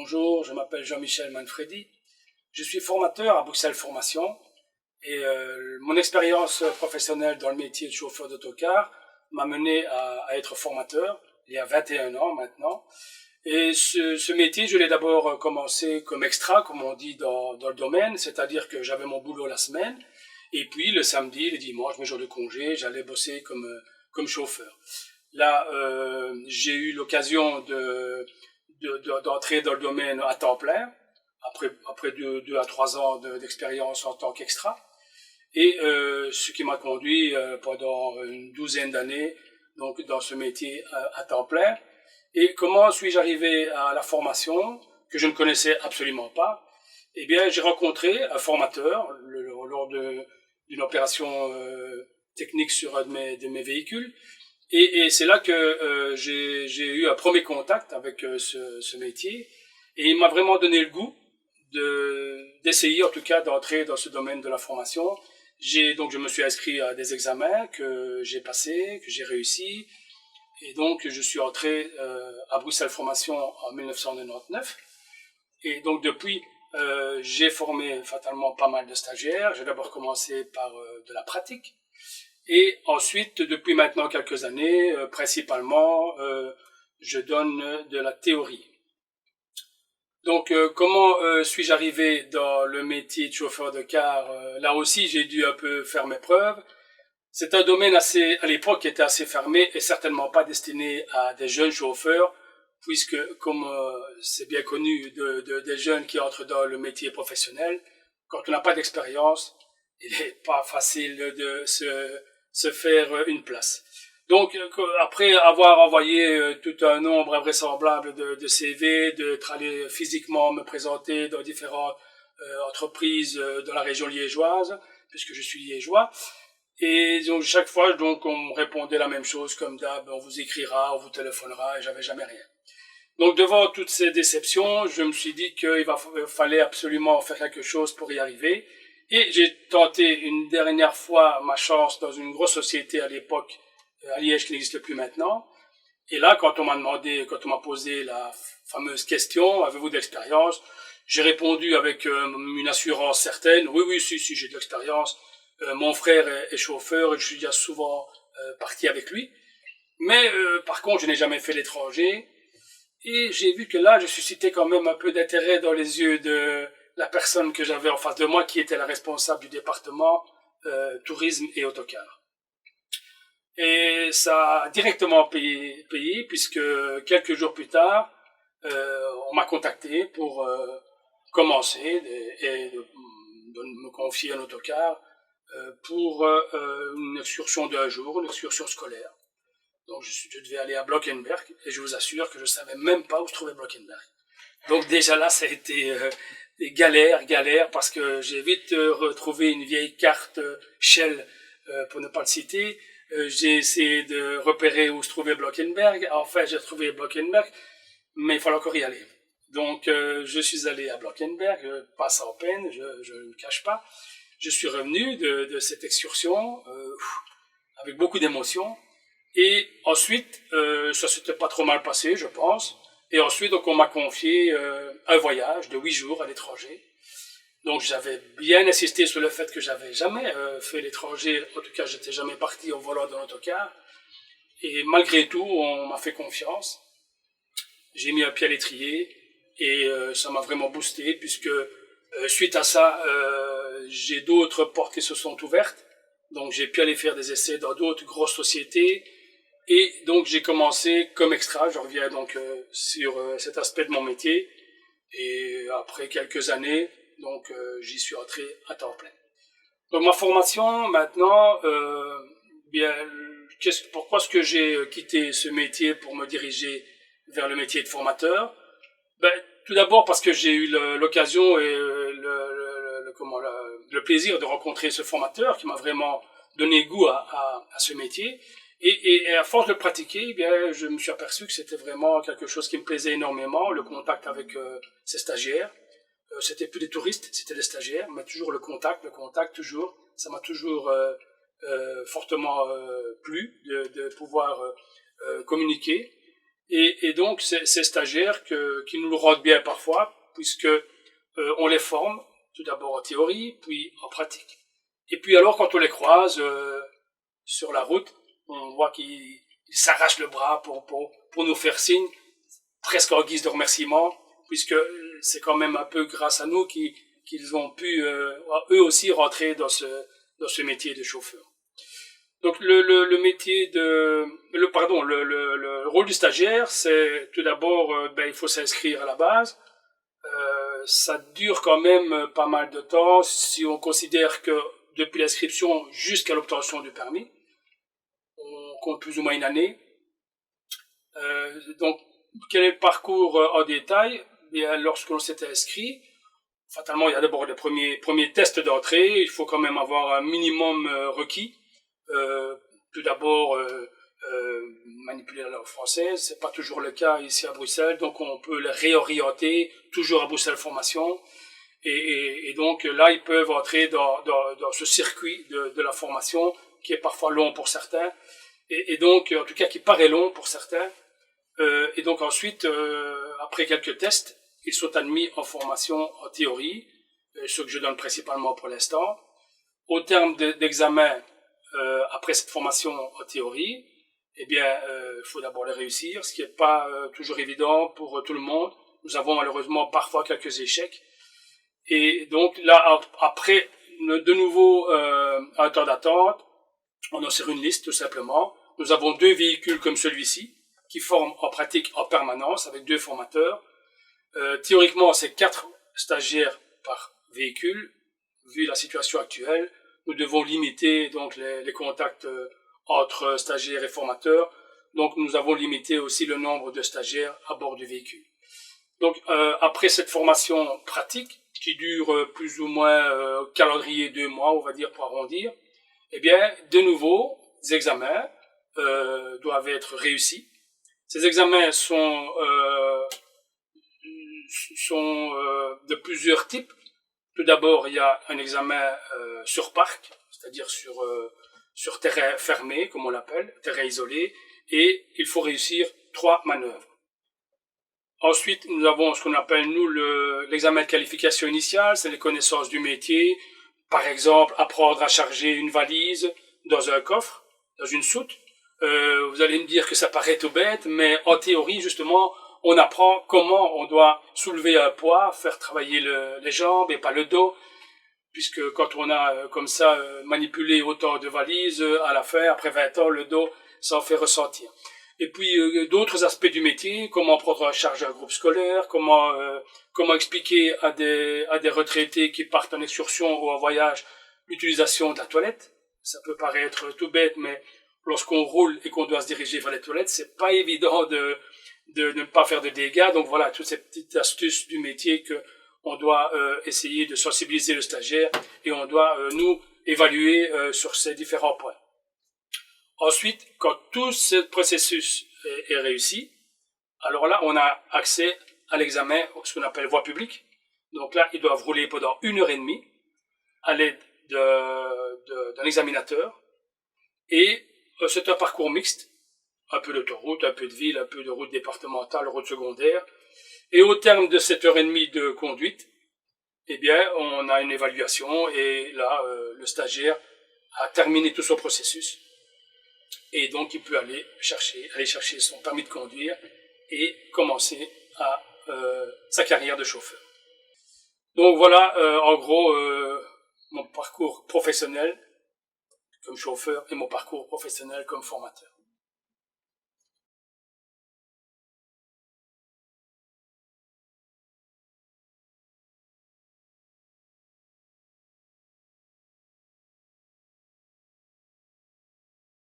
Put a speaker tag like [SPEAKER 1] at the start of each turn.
[SPEAKER 1] Bonjour, je m'appelle Jean-Michel Manfredi. Je suis formateur à Bruxelles Formation et mon expérience professionnelle dans le métier de chauffeur d'autocar m'a mené à être formateur il y a 21 ans maintenant. Et ce métier, je l'ai d'abord commencé comme extra, comme on dit dans le domaine, c'est-à-dire que j'avais mon boulot la semaine et puis le samedi, le dimanche, mes jours de congé, j'allais bosser comme chauffeur. Là, j'ai eu l'occasion d'entrer dans le domaine à temps plein, après 2 à 3 ans d'expérience en tant qu'extra, et ce qui m'a conduit pendant une douzaine d'années donc dans ce métier à temps plein. Et comment suis-je arrivé à la formation que je ne connaissais absolument pas? Eh bien, j'ai rencontré un formateur lors d'une opération technique sur un de mes véhicules. Et c'est là que j'ai eu un premier contact avec ce métier. Et il m'a vraiment donné le goût d'essayer, en tout cas, d'entrer dans ce domaine de la formation. Donc, je me suis inscrit à des examens que j'ai passés, que j'ai réussi. Et donc, je suis entré à Bruxelles Formation en 1999. Et donc, depuis, j'ai formé fatalement pas mal de stagiaires. J'ai d'abord commencé par de la pratique. Et ensuite, depuis maintenant quelques années, principalement, je donne de la théorie. Donc, comment suis-je arrivé dans le métier de chauffeur de car? Là aussi, j'ai dû un peu faire mes preuves. C'est un domaine à l'époque, qui était assez fermé et certainement pas destiné à des jeunes chauffeurs, puisque, comme c'est bien connu des jeunes qui entrent dans le métier professionnel, quand on n'a pas d'expérience, il n'est pas facile de se faire une place. Donc, après avoir envoyé tout un nombre invraisemblable de CV, d'être allé physiquement me présenter dans différentes entreprises de la région liégeoise, puisque je suis liégeois, et donc chaque fois, donc on me répondait la même chose comme d'hab, on vous écrira, on vous téléphonera, et j'avais jamais rien. Donc devant toutes ces déceptions, je me suis dit qu'il fallait absolument faire quelque chose pour y arriver. Et j'ai tenté une dernière fois ma chance dans une grosse société à l'époque, à Liège, qui n'existe plus maintenant. Et là, quand on m'a posé la fameuse question, avez-vous de l'expérience? J'ai répondu avec une assurance certaine, oui, si, j'ai de l'expérience. Mon frère est chauffeur et je suis déjà souvent parti avec lui. Mais par contre, je n'ai jamais fait l'étranger. Et j'ai vu que là, je suscitais quand même un peu d'intérêt dans les yeux de la personne que j'avais en face de moi, qui était la responsable du département tourisme et autocar. Et ça a directement payé puisque quelques jours plus tard, on m'a contacté pour commencer et de me confier un autocar pour une excursion d'1 jour, une excursion scolaire. Donc je devais aller à Blockenberg et je vous assure que je savais même pas où se trouvait Blockenberg. Donc déjà là, ça a été des galères parce que j'ai vite retrouvé une vieille carte Shell, pour ne pas le citer. J'ai essayé de repérer où se trouvait Blockenberg. Enfin, j'ai trouvé Blockenberg, mais il fallait encore y aller. Donc je suis allé à Blockenberg, pas sans peine, je ne le cache pas. Je suis revenu de cette excursion avec beaucoup d'émotions. Et ensuite, ça s'était pas trop mal passé, je pense. Et ensuite, donc, on m'a confié un voyage de 8 jours à l'étranger. Donc, j'avais bien insisté sur le fait que j'avais jamais fait l'étranger. En tout cas, j'étais jamais parti au volant d'un autocar. Et malgré tout, on m'a fait confiance. J'ai mis un pied à l'étrier et ça m'a vraiment boosté puisque suite à ça, j'ai d'autres portes qui se sont ouvertes. Donc, j'ai pu aller faire des essais dans d'autres grosses sociétés. Et donc j'ai commencé comme extra, je reviens donc sur cet aspect de mon métier. Et après quelques années, donc j'y suis entré à temps plein. Donc ma formation maintenant, pourquoi est-ce que j'ai quitté ce métier pour me diriger vers le métier de formateur? Tout d'abord parce que j'ai eu l'occasion et le plaisir de rencontrer ce formateur qui m'a vraiment donné goût à ce métier. Et à force de le pratiquer, eh bien, je me suis aperçu que c'était vraiment quelque chose qui me plaisait énormément, le contact avec ces stagiaires. C'était plus des touristes, c'était des stagiaires, mais toujours le contact toujours. Ça m'a toujours fortement plu de pouvoir communiquer. Et donc, ces stagiaires qui nous le rendent bien parfois, puisque on les forme, tout d'abord en théorie, puis en pratique. Et puis alors, quand on les croise sur la route, on voit qu'ils s'arrachent le bras pour nous faire signe, presque en guise de remerciement, puisque c'est quand même un peu grâce à nous qu'ils ont pu eux aussi rentrer dans ce métier de chauffeur. Donc le métier le rôle du stagiaire, c'est tout d'abord il faut s'inscrire à la base. Ça dure quand même pas mal de temps si on considère que depuis l'inscription jusqu'à l'obtention du permis, on compte plus ou moins une année. Donc quel est le parcours en détail? Bien, lorsque l'on s'est inscrit, fatalement il y a d'abord les premiers tests d'entrée. Il faut quand même avoir un minimum requis. Tout d'abord manipuler la langue française, c'est pas toujours le cas ici à Bruxelles, donc on peut les réorienter toujours à Bruxelles Formation, et donc là ils peuvent entrer dans ce circuit de la formation qui est parfois long pour certains, et donc en tout cas qui paraît long pour certains, et donc ensuite après quelques tests ils sont admis en formation en théorie, ce que je donne principalement pour l'instant. Au terme d'examen après cette formation en théorie, eh bien, il faut d'abord les réussir, ce qui n'est pas toujours évident pour tout le monde. Nous avons malheureusement parfois quelques échecs. Et donc là, après de nouveau un temps d'attente, on insère une liste tout simplement. Nous avons 2 véhicules comme celui-ci, qui forment en pratique en permanence avec 2 formateurs. Théoriquement, c'est 4 stagiaires par véhicule. Vu la situation actuelle, nous devons limiter donc les contacts entre stagiaires et formateurs. Donc nous avons limité aussi le nombre de stagiaires à bord du véhicule. Donc après cette formation pratique, qui dure plus ou moins calendrier 2 mois, on va dire pour arrondir, eh bien de nouveaux examens doivent être réussis. Ces examens sont de plusieurs types. Tout d'abord, il y a un examen sur parc, c'est-à-dire sur terrain fermé, comme on l'appelle, terrain isolé, et il faut réussir 3 manœuvres. Ensuite, nous avons ce qu'on appelle, nous, l'examen de qualification initiale, c'est les connaissances du métier. Par exemple, apprendre à charger une valise dans un coffre, dans une soute. Vous allez me dire que ça paraît tout bête, mais en théorie, justement, on apprend comment on doit soulever un poids, faire travailler les jambes et pas le dos, puisque quand on a comme ça manipulé autant de valises, à la fin, après 20 ans, le dos s'en fait ressentir. Et puis d'autres aspects du métier, comment prendre en charge un groupe scolaire, comment expliquer à des retraités qui partent en excursion ou en voyage l'utilisation de la toilette. Ça peut paraître tout bête, mais lorsqu'on roule et qu'on doit se diriger vers les toilettes, c'est pas évident de ne pas faire de dégâts. Donc voilà, toutes ces petites astuces du métier que on doit essayer de sensibiliser le stagiaire et on doit nous évaluer sur ces différents points. Ensuite, quand tout ce processus est réussi, alors là, on a accès à l'examen, ce qu'on appelle voie publique. Donc là, ils doivent rouler pendant 1h30 à l'aide d'un examinateur. Et c'est un parcours mixte, un peu d'autoroute, un peu de ville, un peu de route départementale, route secondaire. Et au terme de cette 1h30 de conduite, eh bien, on a une évaluation et là, le stagiaire a terminé tout son processus. Et donc, il peut aller chercher son permis de conduire et commencer sa carrière de chauffeur. Donc voilà, en gros, mon parcours professionnel comme chauffeur et mon parcours professionnel comme formateur.